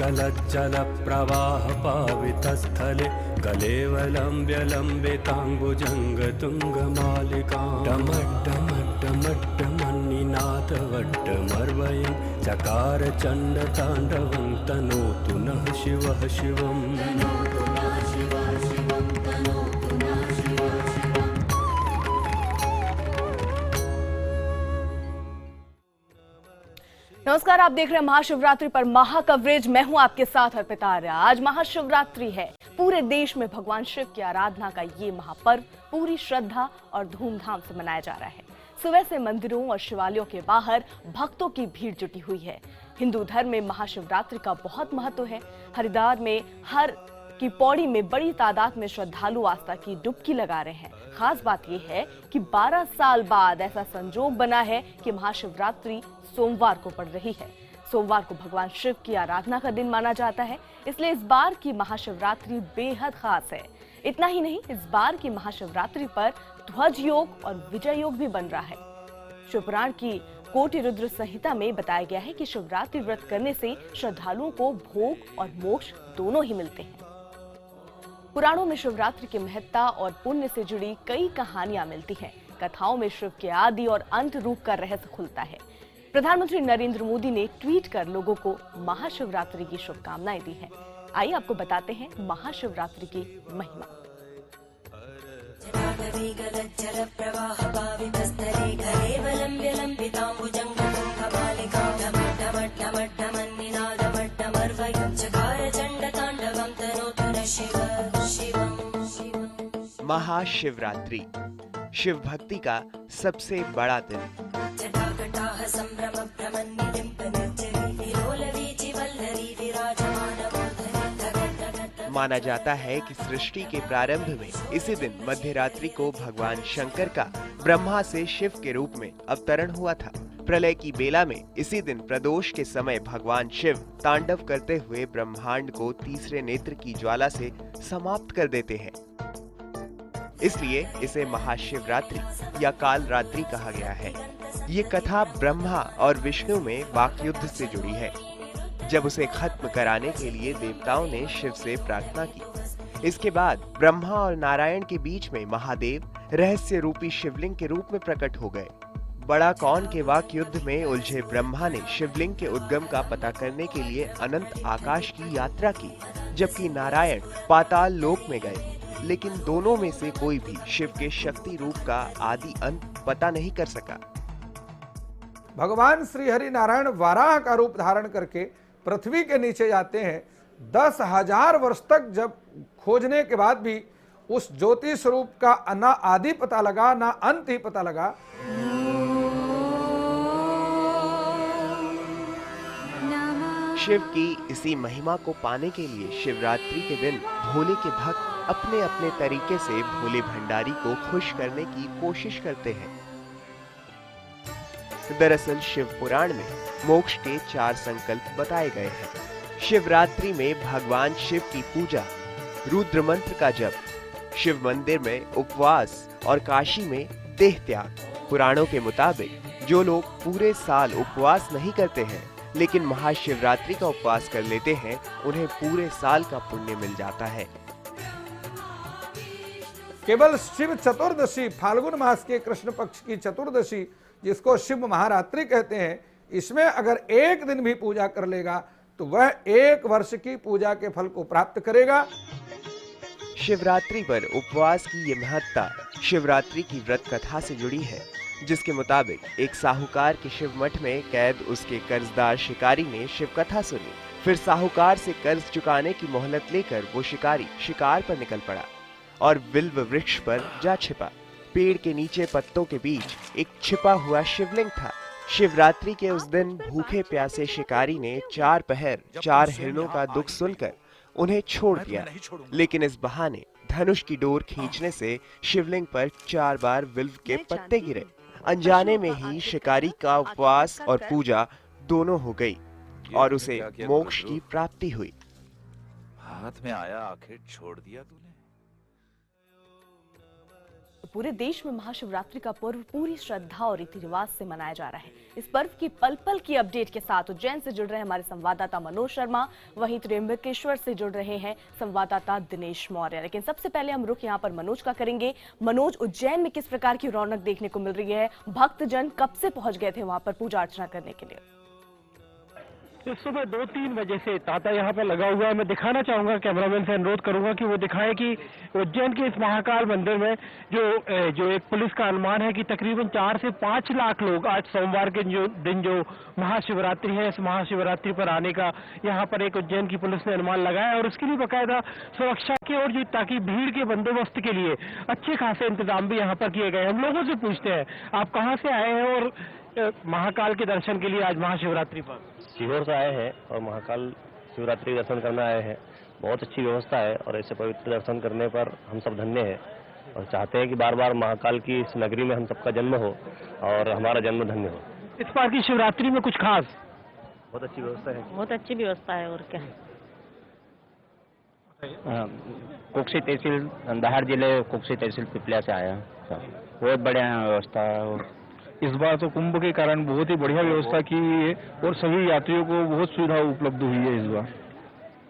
गलज्जल प्रवाह पावितस्थले कलेवलम्ब्य लम्बिताम्बुजङ्गतुङ्गमालिकां डमड्डमड्डमड्डमन्निनाथवड्डमर्वयं चकार चण्डताण्डवं तनोतु नः शिवः शिवम्। नमस्कार, आप देख रहे हैं महाशिवरात्रि पर महा कवरेज। मैं हूं आपके साथ अर्पिता आर्य। आज महाशिवरात्रि है। पूरे देश में भगवान शिव की आराधना का ये महापर्व पूरी श्रद्धा और धूमधाम से मनाया जा रहा है। सुबह से मंदिरों और शिवालयों के बाहर भक्तों की भीड़ जुटी हुई है। हिंदू धर्म में महाशिवरात्रि का बहुत महत्व है। हरिद्वार में हर की पौड़ी में बड़ी तादाद में श्रद्धालु आस्था की डुबकी लगा रहे हैं। खास बात यह है कि 12 साल बाद ऐसा संजोग बना है कि महाशिवरात्रि सोमवार को पड़ रही है। सोमवार को भगवान शिव की आराधना का दिन माना जाता है, इसलिए इस बार की महाशिवरात्रि बेहद खास है। इतना ही नहीं, इस बार की महाशिवरात्रि पर ध्वज योग और विजय योग भी बन रहा है। शिवपुराण की कोटि रुद्र संहिता में बताया गया है कि शिवरात्रि व्रत करने से श्रद्धालुओं को भोग और मोक्ष दोनों ही मिलते हैं। पुराणों में शिवरात्रि की महत्ता और पुण्य से जुड़ी कई कहानियां मिलती हैं। कथाओं में शिव के आदि और अंत रूप का रहस्य खुलता है। प्रधानमंत्री नरेंद्र मोदी ने ट्वीट कर लोगों को महाशिवरात्रि की शुभकामनाएं दी हैं। आइए आपको बताते हैं महाशिवरात्रि की महिमा। महाशिवरात्रि शिव भक्ति का सबसे बड़ा दिन। माना जाता है कि सृष्टि के प्रारंभ में इसी दिन मध्य रात्रि को भगवान शंकर का ब्रह्मा से शिव के रूप में अवतरण हुआ था। प्रलय की बेला में इसी दिन प्रदोष के समय भगवान शिव तांडव करते हुए ब्रह्मांड को तीसरे नेत्र की ज्वाला से समाप्त कर देते हैं। इसलिए इसे महाशिवरात्रि या काल रात्रि कहा गया है। ये कथा ब्रह्मा और विष्णु में वाकयुद्ध से जुड़ी है, जब उसे खत्म कराने के लिए देवताओं ने शिव से प्रार्थना की। इसके बाद ब्रह्मा और नारायण के बीच में महादेव रहस्य रूपी शिवलिंग के रूप में प्रकट हो गए। बड़ा कौन के वाकयुद्ध में उलझे ब्रह्मा ने शिवलिंग के उद्गम का पता करने के लिए अनंत आकाश की यात्रा की, जबकि नारायण पाताल लोक में गए। लेकिन दोनों में से कोई भी शिव के शक्ति रूप का आदि अंत पता नहीं कर सका। भगवान श्री हरि नारायण वाराह का रूप धारण करके पृथ्वी के नीचे जाते हैं। 10,000 वर्ष तक जब खोजने के बाद भी उस ज्योति स्वरूप का ना आदि पता लगा ना अंत ही पता लगा। शिव की इसी महिमा को पाने के लिए शिवरात्रि के दिन भोले के भक्त अपने अपने तरीके से भोले भंडारी को खुश करने की कोशिश करते हैं। दरअसल शिव पुराण में मोक्ष के 4 संकल्प बताए गए हैं। शिवरात्रि में भगवान शिव की पूजा, रुद्र मंत्र का जप, शिव मंदिर में उपवास और काशी में देह त्याग। पुराणों के मुताबिक जो लोग पूरे साल उपवास नहीं करते हैं लेकिन महाशिवरात्रि का उपवास कर लेते हैं, उन्हें पूरे साल का पुण्य मिल जाता है। केवल शिव चतुर्दशी, फाल्गुन मास के कृष्ण पक्ष की चतुर्दशी, जिसको शिव महारात्रि कहते हैं, इसमें अगर एक दिन भी पूजा कर लेगा तो वह 1 वर्ष की पूजा के फल को प्राप्त करेगा। शिवरात्रि पर उपवास की ये महत्ता शिवरात्रि की व्रत कथा से जुड़ी है, जिसके मुताबिक एक साहूकार के शिव मठ में कैद उसके कर्जदार शिकारी ने शिव कथा सुनी। फिर साहूकार से कर्ज चुकाने की मोहलत लेकर वो शिकारी शिकार पर निकल पड़ा और बिल्व वृक्ष पर जा छिपा। पेड़ के नीचे पत्तों के बीच एक छिपा हुआ शिवलिंग था। शिवरात्रि के उस दिन भूखे प्यासे शिकारी ने 4 पहर 4 हिरणों का दुख सुनकर उन्हें छोड़ दिया, लेकिन इस बहाने धनुष की डोर खींचने से शिवलिंग पर 4 बार बिल्व के पत्ते गिरे। अनजाने में ही शिकारी का उपवास और पूजा दोनों हो गई और उसे मोक्ष की प्राप्ति हुई। हाथ में आया आखिर छोड़ दिया तूने। पूरे देश में महाशिवरात्रि का पर्व पूरी श्रद्धा और रीति रिवाज से मनाया जा रहा है। इस पर्व की पल पल की अपडेट के साथ उज्जैन से जुड़ रहे हमारे संवाददाता मनोज शर्मा, वहीं त्र्यंबकेश्वर से जुड़ रहे हैं संवाददाता दिनेश मौर्य। लेकिन सबसे पहले हम रुक यहाँ पर मनोज का करेंगे। मनोज, उज्जैन में किस प्रकार की रौनक देखने को मिल रही है? भक्तजन कब से पहुंच गए थे वहां पर पूजा अर्चना करने के लिए? इस सुबह 2-3 बजे से तांता यहाँ पर लगा हुआ है। मैं दिखाना चाहूंगा, कैमरामैन से अनुरोध करूंगा कि वो दिखाए कि उज्जैन के इस महाकाल मंदिर में जो एक पुलिस का अनुमान है कि तकरीबन 4 से 5 लाख लोग आज सोमवार के दिन जो महाशिवरात्रि है, इस महाशिवरात्रि पर आने का यहाँ पर एक उज्जैन की पुलिस ने अनुमान लगाया और उसके लिए बाकायदा सुरक्षा की और ताकि भीड़ के बंदोबस्त के लिए अच्छे खासे इंतजाम भी यहाँ पर किए गए। हम लोगों से पूछते हैं, आप कहाँ से आए हैं और महाकाल के दर्शन के लिए आज महाशिवरात्रि पर? सीहोर से आए हैं और महाकाल शिवरात्रि दर्शन करने आए हैं। बहुत अच्छी व्यवस्था है और ऐसे पवित्र दर्शन करने पर हम सब धन्य हैं और चाहते हैं कि बार बार महाकाल की इस नगरी में हम सबका जन्म हो और हमारा जन्म धन्य हो। इस बार की शिवरात्रि में कुछ खास? बहुत अच्छी व्यवस्था है। बहुत अच्छी व्यवस्था है और क्या। कुक्सी तहसील अंधार जिले कुक्सी तहसील पिपलिया से आया। बहुत बढ़िया व्यवस्था है और इस बार तो कुंभ के कारण बहुत ही बढ़िया व्यवस्था की हुई है और सभी यात्रियों को बहुत सुविधा उपलब्ध हुई है इस बार।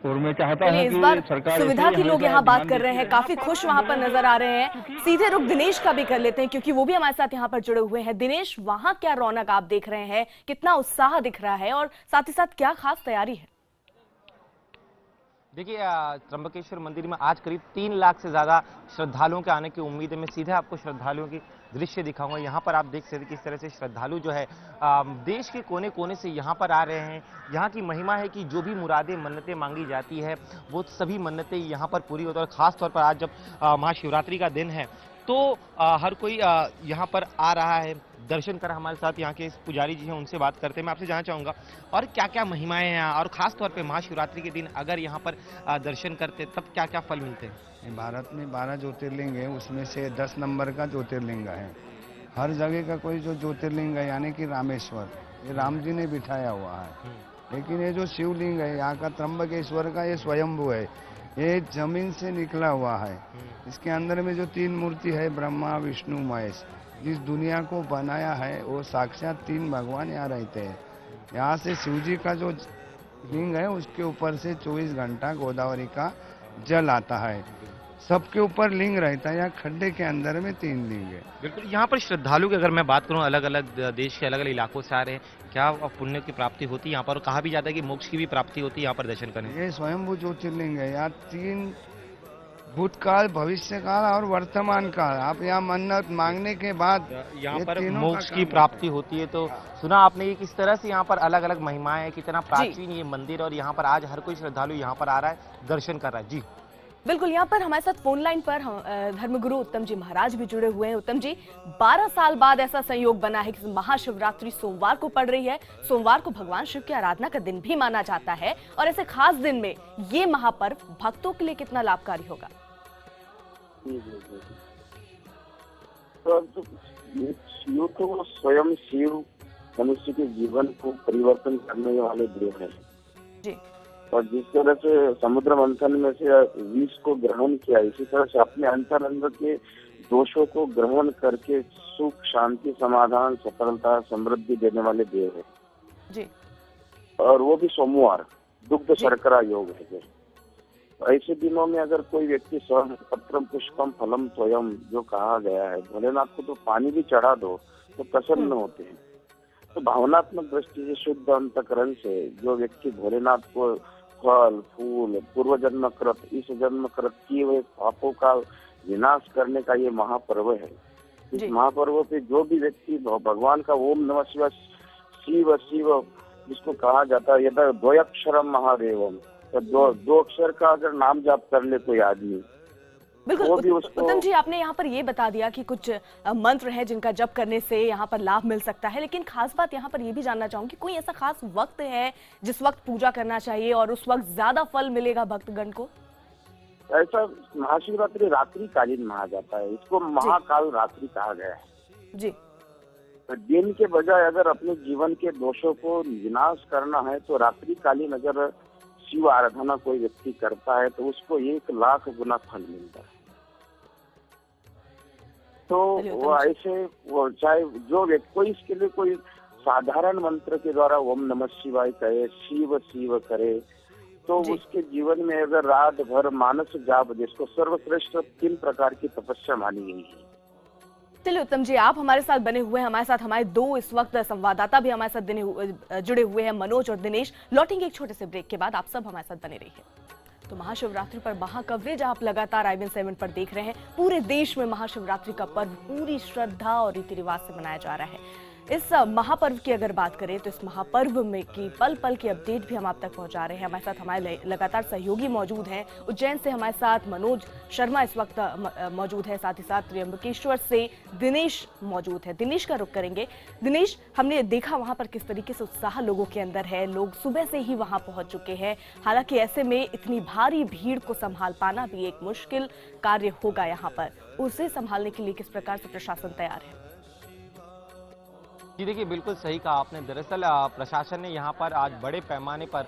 और मैं चाहता हूं कि सरकार सुविधा की लोग यहाँ बात कर रहे हैं, काफी खुश वहां पर नजर आ रहे हैं। सीधे रुख दिनेश का भी कर लेते हैं क्योंकि वो भी हमारे साथ यहाँ पर जुड़े हुए हैं। दिनेश, वहां क्या रौनक आप देख रहे हैं, कितना उत्साह दिख रहा है और साथ ही साथ क्या खास तैयारी है? देखिए, त्र्यंबकेश्वर मंदिर में आज करीब 3 लाख से ज्यादा श्रद्धालुओं के आने की उम्मीद है। मैं सीधे आपको श्रद्धालुओं की दृश्य दिखाऊंगा। यहाँ पर आप देख सकते हैं किस तरह से श्रद्धालु जो है देश के कोने कोने से यहाँ पर आ रहे हैं। यहाँ की महिमा है कि जो भी मुरादें मन्नतें मांगी जाती है वो सभी मन्नतें यहाँ पर पूरी होती है। और खास तौर पर आज जब महाशिवरात्रि का दिन है तो हर कोई यहाँ पर आ रहा है दर्शन कर। हमारे साथ यहाँ के पुजारी जी हैं, उनसे बात करते हैं। मैं आपसे जानना चाहूँगा और क्या क्या महिमाएं हैं और खास तौर पे महाशिवरात्रि के दिन अगर यहाँ पर दर्शन करते तब क्या क्या फल मिलते हैं? भारत में 12 ज्योतिर्लिंग है, उसमें से 10 नंबर का ज्योतिर्लिंग है। हर जगह का कोई जो ज्योतिर्लिंग है यानी कि रामेश्वर, ये राम जी ने बिठाया हुआ है। लेकिन ये जो शिवलिंग है यहाँ का त्र्यंबकेश्वर का, ये स्वयंभू है, ये जमीन से निकला हुआ है। इसके अंदर में जो 3 मूर्ति है, ब्रह्मा विष्णु महेश, जिस दुनिया को बनाया है वो साक्षात 3 भगवान यहाँ रहते हैं। यहाँ से शिव जी का जो लिंग है उसके ऊपर से 24 घंटा गोदावरी का जल आता है। सबके ऊपर लिंग रहता है। यहाँ खड्डे के अंदर में 3 लिंग है। बिल्कुल। यहाँ पर श्रद्धालु की अगर मैं बात करूँ, अलग अलग देश के अलग अलग इलाकों से आ रहे हैं, क्या पुण्य की प्राप्ति होती है यहाँ पर? कहा भी जाता है कि मोक्ष की भी प्राप्ति होती है यहाँ पर दर्शन करने। ये स्वयंभू ज्योतिर्लिंग है। यहाँ 3 भूतकाल, भविष्य काल और वर्तमान काल। आप यहाँ मन्नत मांगने के बाद यहाँ पर मोक्ष की प्राप्ति होती है। तो सुना आपने ये किस तरह से यहाँ पर अलग अलग महिमाएं, कितना प्राचीन ये मंदिर और यहाँ पर आज हर कोई श्रद्धालु यहाँ पर आ रहा है, दर्शन कर रहा है। जी बिल्कुल। यहाँ पर हमारे साथ फोन लाइन पर धर्मगुरु उत्तम जी महाराज भी जुड़े हुए हैं। उत्तम जी, 12 साल बाद ऐसा संयोग बना है कि महाशिवरात्रि सोमवार को पड़ रही है। सोमवार को भगवान शिव की आराधना का दिन भी माना जाता है और ऐसे खास दिन में ये महापर्व भक्तों के लिए कितना लाभकारी होगा? तो शिव तो स्वयं शिव मनुष्य के जीवन को परिवर्तन करने वाले देव है जी। और जिस तरह से समुद्र मंथन में से विष को ग्रहण किया, इसी तरह से अपने अंतरंग के दोषों को ग्रहण करके सुख शांति समाधान सफलता समृद्धि देने वाले देव है जी। और वो भी सोमवार दुग्ध शर्करा योग है। ऐसे दिनों में अगर कोई व्यक्ति स्वर्ण पत्रम पुष्पम फलम स्वयं जो कहा गया है, भोलेनाथ को तो पानी भी चढ़ा दो तो प्रसन्न होते हैं। तो भावनात्मक दृष्टि से शुद्ध अंतकरण से जो व्यक्ति भोलेनाथ को फल फूल पूर्व जन्म कृत इस जन्म कृत किए हुए पापों का विनाश करने का ये महापर्व है। इस महापर्व पे जो भी व्यक्ति भगवान का ओम नमः शिवाय शिव शिव जिसको कहा जाता है, यदा द्वयक्षरम महादेवम, तो दो अक्षर का अगर नाम जाप कर ले कोई आदमी, बिल्कुल। उत्तम जी, आपने यहाँ पर ये बता दिया कि कुछ मंत्र हैं जिनका जप करने से यहाँ पर लाभ मिल सकता है, लेकिन खास बात यहाँ पर ये भी जानना चाहूंगी, कोई ऐसा खास वक्त है जिस वक्त पूजा करना चाहिए और उस वक्त ज्यादा फल मिलेगा भक्तगण को? ऐसा महाशिवरात्रि रात्रि कालीन माना जाता है, इसको महाकाल रात्रि कहा गया है जी। तो दिन के बजाय अगर अपने जीवन के दोषों को विनाश करना है तो रात्रि कालीन अगर शिव आराधना कोई व्यक्ति करता है तो उसको 1 लाख गुना फल मिलता है। तो वो ऐसे वो चाहे जो व्यक्ति कोई इसके लिए कोई साधारण मंत्र के द्वारा ओम नमः शिवाय कहे, शिव शिव करे, तो उसके जीवन में अगर रात भर मानस जाप, जिसको सर्वश्रेष्ठ 3 प्रकार की तपस्या मानी गई है। चलिए उत्तम जी, आप हमारे साथ बने हुए हैं, हमारे साथ हमारे 2 इस वक्त संवाददाता भी हमारे साथ जुड़े हुए हैं, मनोज और दिनेश। लौटेंगे एक छोटे से ब्रेक के बाद, आप सब हमारे साथ बने रहिए। तो महाशिवरात्रि पर महाकवरेज आप लगातार IBN7 पर देख रहे हैं। पूरे देश में महाशिवरात्रि का पर्व पूरी श्रद्धा और रीति रिवाज से मनाया जा रहा है। इस महापर्व की अगर बात करें तो इस महापर्व में की पल पल की अपडेट भी हम आप तक पहुंचा रहे हैं। हमारे साथ हमारे लगातार सहयोगी मौजूद हैं। उज्जैन से हमारे साथ मनोज शर्मा इस वक्त मौजूद है, साथ ही साथ त्र्यंबकेश्वर से दिनेश मौजूद है। दिनेश का रुख करेंगे। दिनेश, हमने देखा वहां पर किस तरीके से उत्साह लोगों के अंदर है, लोग सुबह से ही वहां पहुंच चुके हैं। हालांकि ऐसे में इतनी भारी भीड़ को संभाल पाना भी एक मुश्किल कार्य होगा यहाँ पर। उसे संभालने के लिए किस प्रकार से प्रशासन तैयार है? जी देखिए, बिल्कुल सही कहा आपने। दरअसल प्रशासन ने यहाँ पर आज बड़े पैमाने पर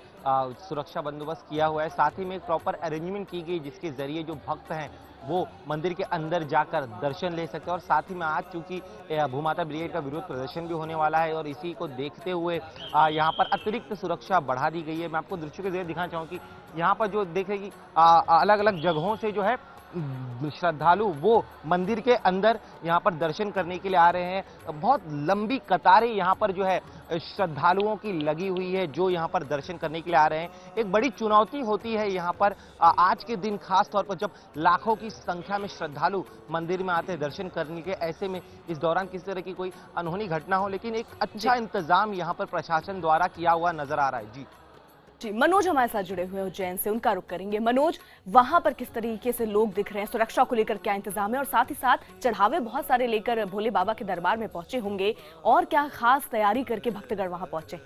सुरक्षा बंदोबस्त किया हुआ है। साथ ही में एक प्रॉपर अरेंजमेंट की गई जिसके जरिए जो भक्त हैं वो मंदिर के अंदर जाकर दर्शन ले सकते हैं। और साथ ही में आज चूंकि भूमाता ब्रिगेड का विरोध प्रदर्शन भी होने वाला है और इसी को देखते हुए यहाँ पर अतिरिक्त सुरक्षा बढ़ा दी गई है। मैं आपको दृश्य के जरिए दिखाना चाहूँ कि यहाँ पर जो देखें कि अलग अलग जगहों से जो है श्रद्धालु वो मंदिर के अंदर यहाँ पर दर्शन करने के लिए आ रहे हैं। बहुत लंबी कतारें यहाँ पर जो है श्रद्धालुओं की लगी हुई है जो यहाँ पर दर्शन करने के लिए आ रहे हैं। एक बड़ी चुनौती होती है यहाँ पर आज के दिन, खास तौर पर जब लाखों की संख्या में श्रद्धालु मंदिर में आते हैं दर्शन करने के। ऐसे में इस दौरान किसी तरह की कोई अनहोनी घटना हो, लेकिन एक अच्छा इंतजाम यहाँ पर प्रशासन द्वारा किया हुआ नजर आ रहा है। जी, मनोज हमारे साथ जुड़े हुए हैं उज्जैन से, उनका रुख करेंगे। मनोज, वहां पर किस तरीके से लोग दिख रहे हैं, सुरक्षा को लेकर क्या इंतजाम है, और साथ ही साथ चढ़ावे बहुत सारे लेकर भोले बाबा के दरबार में पहुंचे होंगे, और क्या खास तैयारी करके भक्तगण वहां पहुंचे?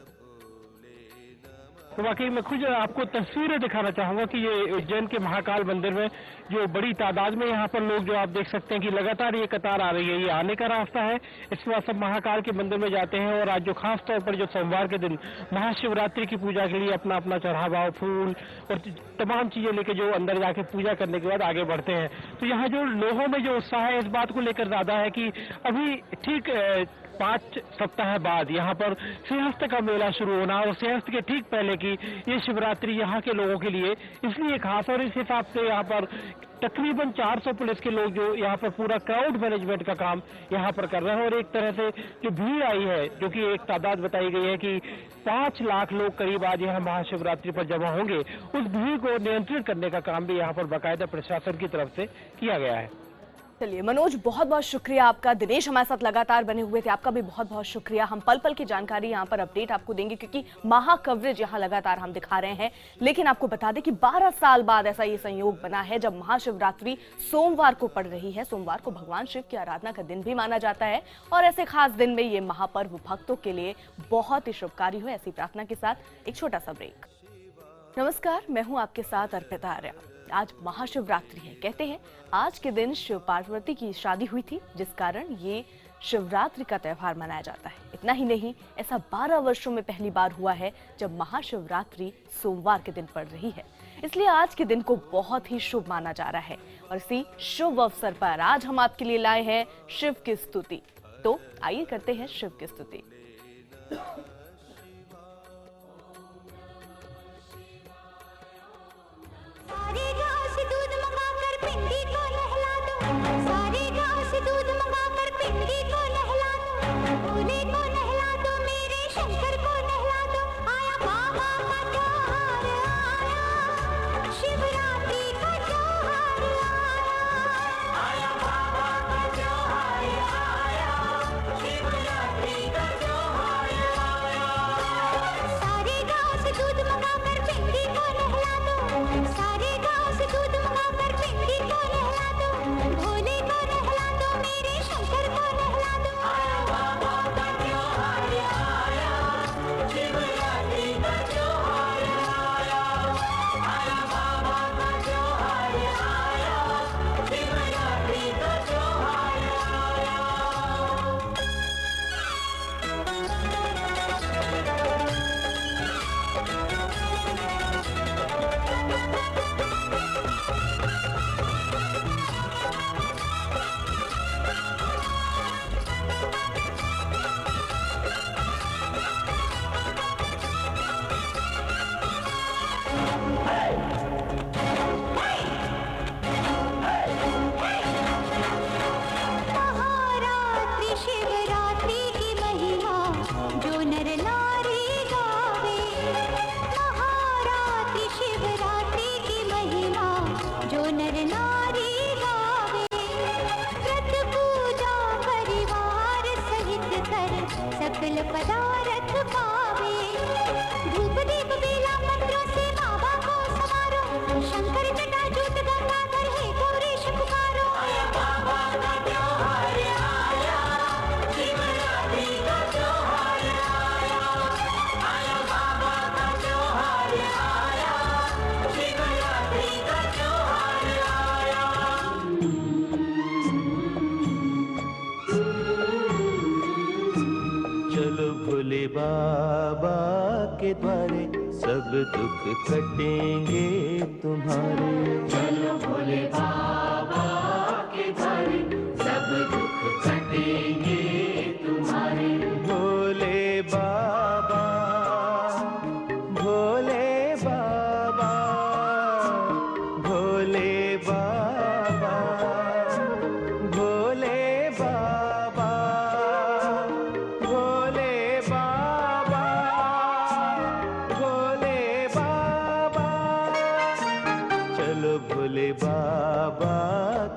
तो वाकई मैं खुद आपको तस्वीरें दिखाना चाहूंगा कि ये उज्जैन के महाकाल मंदिर में जो बड़ी तादाद में यहाँ पर लोग जो आप देख सकते हैं कि लगातार ये कतार आ रही है। ये आने का रास्ता है, इसके बाद सब महाकाल के मंदिर में जाते हैं। और आज जो खास तौर पर जो सोमवार के दिन महाशिवरात्रि की पूजा के लिए अपना अपना चढ़ावा, फूल और तमाम चीजें लेके जो अंदर जाके पूजा करने के बाद आगे बढ़ते हैं। तो यहाँ जो लोगों में जो उत्साह है इस बात को लेकर ज्यादा है कि अभी ठीक 5 सप्ताह बाद यहाँ पर सिंहस्थ का मेला शुरू होना, और सिंहस्थ के ठीक पहले की ये शिवरात्रि यहाँ के लोगों के लिए इसलिए खास। और इस हिसाब से यहाँ पर तकरीबन 400 पुलिस के लोग जो यहाँ पर पूरा क्राउड मैनेजमेंट का काम यहाँ पर कर रहे हैं। और एक तरह से जो भीड़ आई है, जो कि एक तादाद बताई गई है कि 5 लाख लोग करीब आज यहाँ महाशिवरात्रि पर जमा होंगे, उस भीड़ को नियंत्रित करने का काम भी यहाँ पर बाकायदा प्रशासन की तरफ से किया गया है। चलिए मनोज, बहुत बहुत शुक्रिया आपका। दिनेश हमारे साथ लगातार बने हुए थे, आपका भी बहुत बहुत शुक्रिया। हम पल पल की जानकारी यहाँ पर अपडेट आपको देंगे क्योंकि महा कवरेज यहाँ लगातार हम दिखा रहे हैं। लेकिन आपको बता दें कि 12 साल बाद ऐसा ये संयोग बना है जब महाशिवरात्रि सोमवार को पड़ रही है। सोमवार को भगवान शिव की आराधना का दिन भी माना जाता है और ऐसे खास दिन में ये महापर्व भक्तों के लिए बहुत ही शुभकारी हो, ऐसी प्रार्थना के साथ एक छोटा सा ब्रेक। नमस्कार, मैं हूँ आपके साथ अर्पिता आर्या। आज महाशिवरात्रि है। कहते हैं आज के दिन शिव पार्वती की शादी हुई थी, जिस कारण ये शिवरात्रि का त्यौहार मनाया जाता है। इतना ही नहीं, ऐसा 12 वर्षों में पहली बार हुआ है जब महाशिवरात्रि सोमवार के दिन पड़ रही है। इसलिए आज के दिन को बहुत ही शुभ माना जा रहा है। और इसी शुभ अवसर पर आज हम आपके लिए लाए हैं शिव की स्तुति। तो आइए करते हैं शिव की स्तुति। सारे गांव से दूध मंगाकर पिंडी को नहला दो, सारे गांव से दूध मंगाकर पिंडी को नहला दो, भोले को नहला दो, मेरे शंकर को नहला दो। आया बाबा का त्योहार आया, शिवरात्रि का त्योहार आया, बाबा का त्योहार आया, शिवरात्रि का त्योहार आया। सारे गांव से दूध मंगाकर पिंडी को नहला दो, सारे गांव से दूध मंगाकर पिंडी को नहला दो, भोले को नहला दो, मेरे शंकर को नहला दो। आया बाबा का त्योहार आया, फल पदार्थ पावे। धूप दीप बेला मंत्रों से बाबा को संवारो, शंकर जटाजूट गंगाधर हे गौरीश पुकारो। बाबा का त्योहार आया, शिवरात्रि का त्योहार आया। आया बाबा का त्योहार आया, शिवरात्रि का त्योहार आया। चलो भोले बाबा के द्वारे सब दुख कटेंगे तुम्हारे। चलो भोले बाबा के द्वारे सब दुख कटेंगे तुम्हारे। भोले बाबा, भोले बाबा, भोले बाबा, भोले बाबा, भोले बाबा, भोले बाबा। चलो भोले बाबा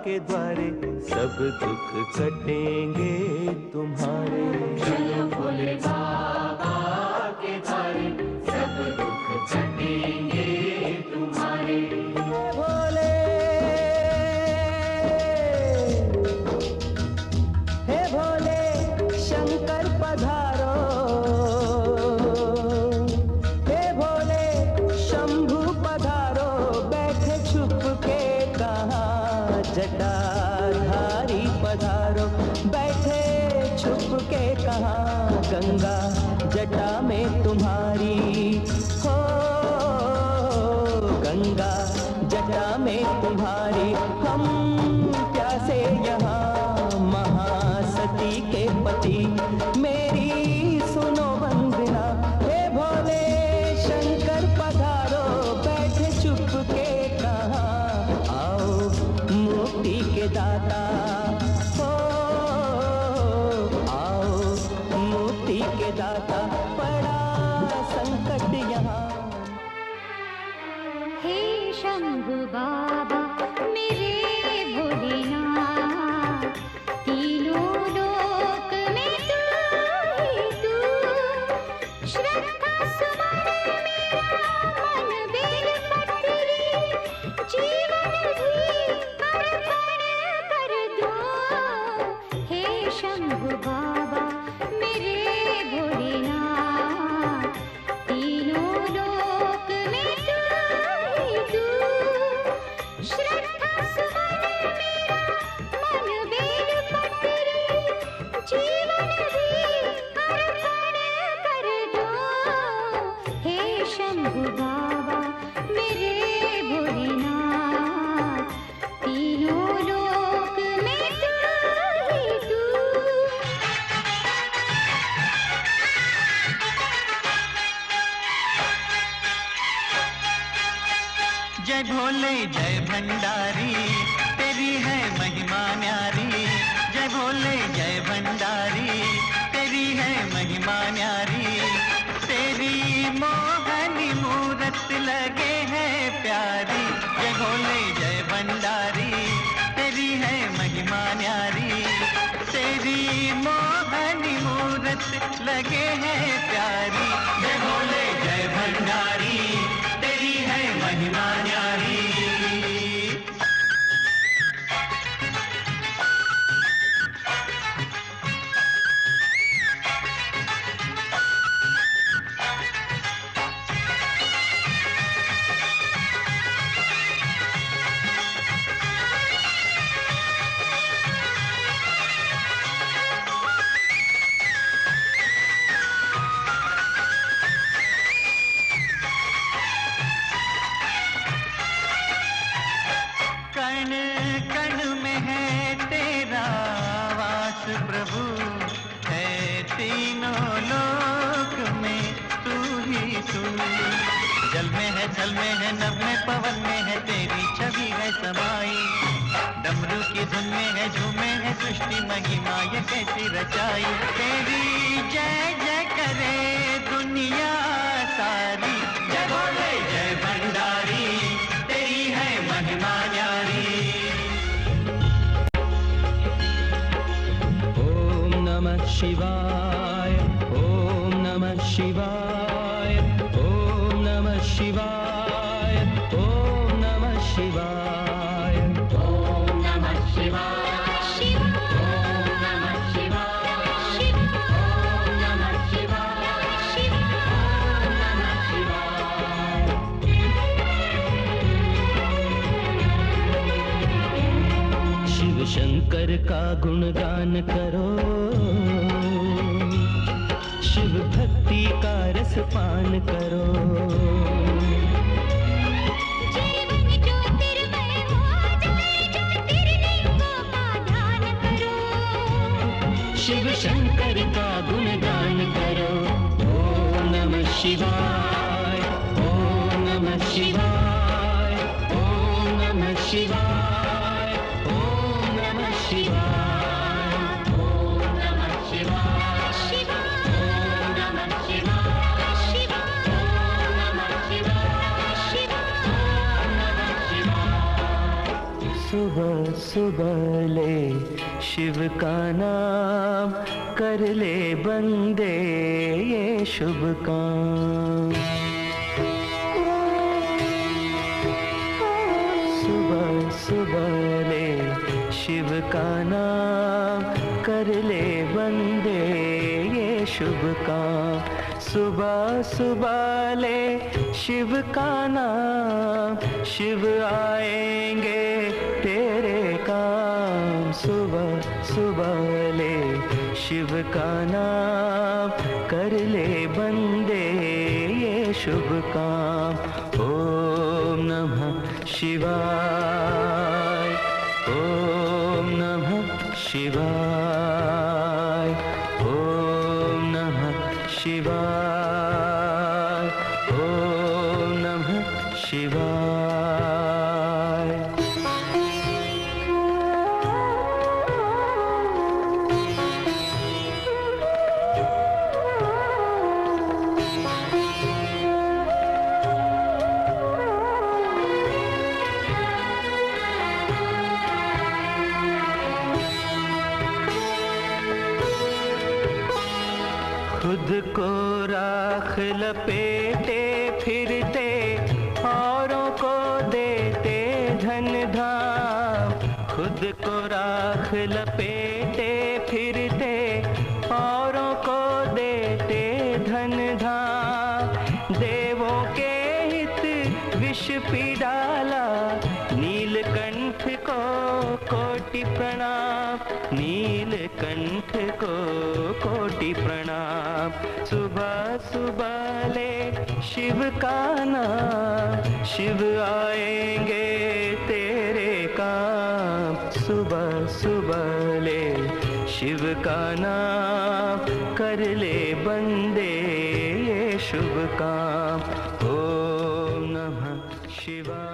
के द्वारे सब दुख कटेंगे तुम्हारे। चलो भोले बाबा के द्वारे सब दुख कटेंगे तुम्हारे। भोले हे भोले शंकर पधारो, हे भोले शंभु पधारो। बैठे छुप के कहाँ जटाधारी पधारो। बैठे छुप के कहाँ गंगा जटा में तुम्हारी। हो गंगा जटा में तुम्हारी। हम प्यासे यहाँ महासती के पति, मेरी सुनो वंदना। हे भोले शंकर पधारो, बैठे चुप के कहाँ। आओ मुक्ति के दाता, हो आओ मुक्ति के दाता। पड़ा संकट यहाँ। हे शंभु बाबा मेरे भोलेनाथ, तीनों लोक में तू ही तू। श्रद्धा सुमन मेरा मन बेलपत्री, जीवन भी अर्पण कर दो। हे शंभु बाबा मेरे भोलेनाथ, तीनों लोक में तू ही तू। श्रद्धा सुमन मेरा मन बेलपत्री, जीवन भी अर्पण कर दो। हे शंभु बाबा मेरे भोलेनाथ, तीनों लोक में तू ही तू। जय भोले जय भंडारी, तेरी है महिमा न्यारी। जय भोले जय भंडारी, तेरी है महिमा न्यारी। तेरी मोहनी मूरत लगे है प्यारी। जय भोले जय भंडारी, तेरी है महिमा न्यारी। तेरी मोहनी मूरत लगे है प्यारी। जय भोले जय भंडारी, तेरी है महिमा न्यारी। कण कण में है तेरा वास प्रभु, है तीनों लोक में तू ही तू। जल में है जल में है नभ में पवन में है तेरी छवि है समाई। डमरू की धुन में है झूमे है सृष्टि महिमा ये कैसी रचाई। तेरी जय जय करे दुनिया सारी। जय भोले जय भंडारी, तेरी है महिमा न्यारी। ओम नमः शिवाय, ओम शिव शंकर का गुणगान करो, शिव भक्ति का रस पान करो। जीवन ज्योतिर्मय हो जाए, ज्योतिर्लिंगों का ध्यान करो। शिव शंकर का गुणगान करो। ओम नमः शिवाय, ओम नमः शिवाय, ओम नमः शिवाय, ओम नमः शिवाय, ओम नमः शिवाय, ओम नमः शिवाय, ओम नमः शिवाय, ओम नमः शिवाय। सुबह सुबह ले शिव का नाम, कर ले बंदे ये शुभ काम। सुबह सुबह ले शिव का नाम, कर ले बंदे ये शुभ काम। सुबह सुबह ले शिव का नाम, शिव आएंगे तेरे काम। सुबह सुबह ले शिव का नाम, कर ले बंदे ये शुभ काम। ओम नमः शिवाय, ओम नमः शिवाय, ओम नमः शिवाय, ओम नमः शिवाय। खुद को राख लपेटे फिरते, औरों को देते धन धाम। खुद को राख लपेटे फिरते, औरों को देते धन धाम। देवों के हित विष पी डाला, नीलकंठ को कोटि प्रणाम। नीलकंठ को कोटि प्रणाम। सुबह सुबह ले शिव का नाम, शिव आएंगे तेरे काम। सुबह सुबह ले शिव का नाम, कर ले बंदे ये शुभ काम। ओम नमः शिवाय।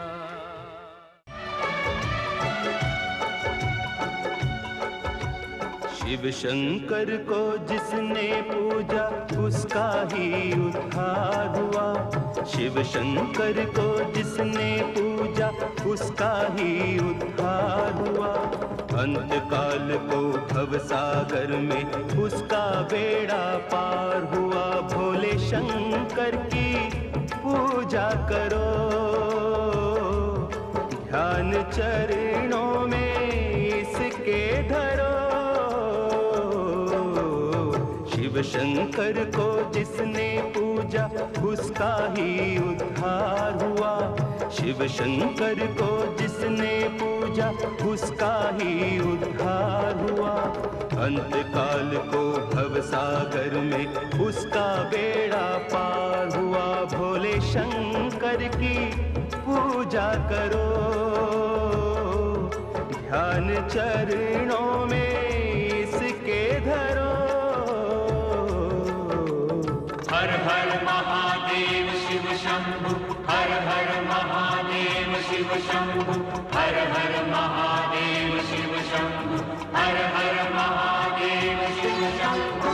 शिव शंकर को जिसने पूजा, उसका ही उद्धार हुआ। शिव शंकर को जिसने पूजा, उसका ही उद्धार हुआ। अंत काल को भव सागर में उसका बेड़ा पार हुआ। भोले शंकर की पूजा करो, ध्यान चरणों में इसके धरो। शिव शंकर को जिसने पूजा, उसका ही उद्धार हुआ। शिव शंकर को जिसने पूजा, उसका ही उद्धार हुआ। अंत काल को भव सागर में उसका बेड़ा पार हुआ। भोले शंकर की पूजा करो, ध्यान चरणों में इसके धरो। हर हर महादेव शिव शंभु, हर हर महादेव शिव शंभु, हर हर महादेव शिव शंभु, हर हर महादेव शिव शंभु।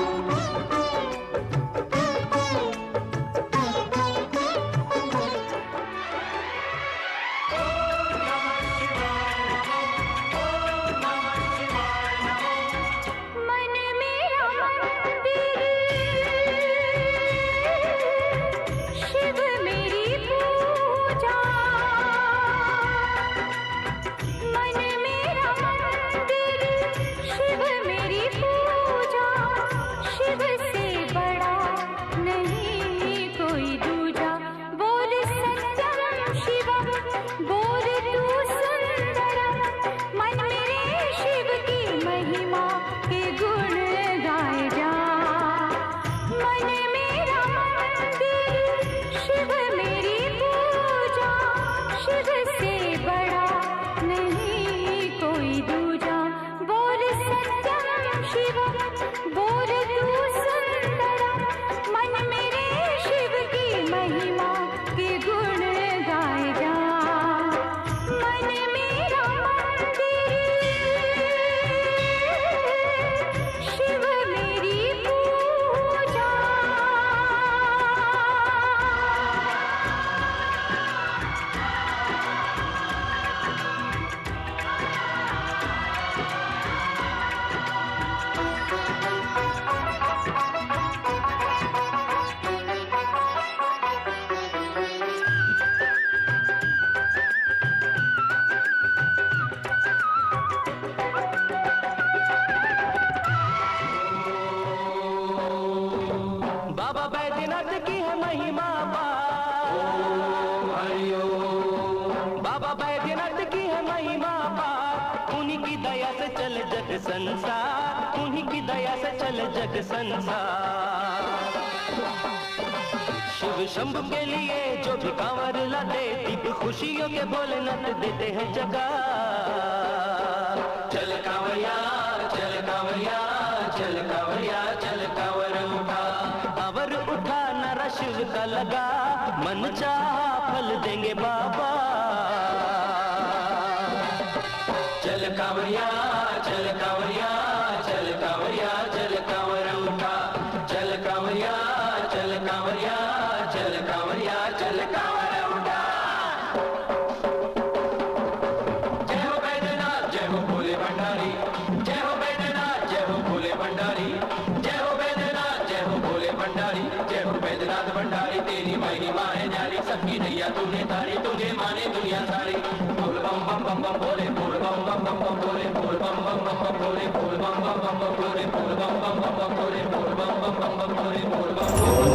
शिव की है महिमा पार, उन्हीं की दया से चले जग संसार, उन्हीं की दया से चले जग संसार। शिव शंभु के लिए जो भी कांवर लाते, दीप खुशियों के भोलेनाथ देते हैं जगा। चल कांवरिया चल कांवरिया चल कांवरिया चल कांवर उठा, कांवर उठा नारा शिव का लगा, मन चाहा फल देंगे बाबा। चल कांवरिया चल कांवरिया चल कांवरिया चल कांवर उठा, चल कांवरिया चल कांवरिया चल कांवरिया चल कांवर उठा। जय हो बैद्यनाथ जय हो भोले भंडारी, जय हो बैद्यनाथ जय हो भोले भंडारी, जय हो बैद्यनाथ जय हो भोले भंडारी, जय हो बैद्यनाथ भंडारी। तेरी महिमा है न्यारी, सबकी नैया तूने तारी, तुझे माने दुनिया सारी। बोल बम बम बम बम भोले, बोल बम बम बम बम भोले, बोल बम बम बम बम भोले, बोल बम बम बम बम भोले, बोल बम बम बम बम भोले, बोल बम बम बम बम भोले, बोल बम।